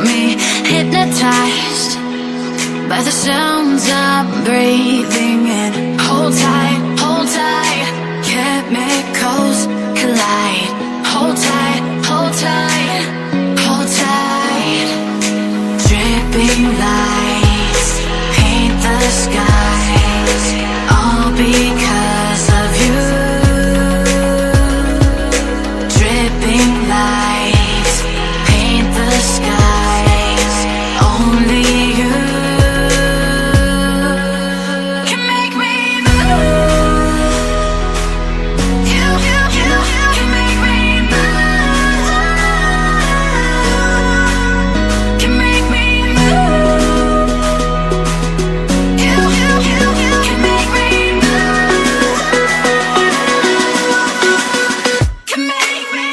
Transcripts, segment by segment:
me, hypnotized by the sounds I'm breathing in. Hold tight, chemicals collide. Hold tight, hold tight, hold tight. Dripping lights paint the skies, all because of you. Dripping lights paint the skies, only you can make me move. You can make me move. Can make me move. You can make me move. Can make me.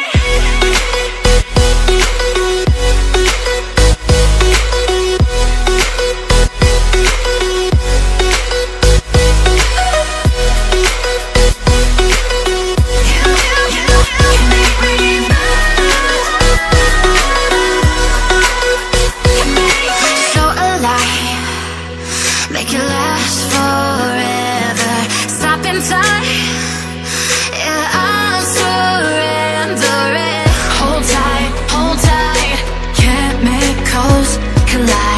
So alive, make it last forever. Stop in time, yeah, I'm surrendering. Hold tight, chemicals collide.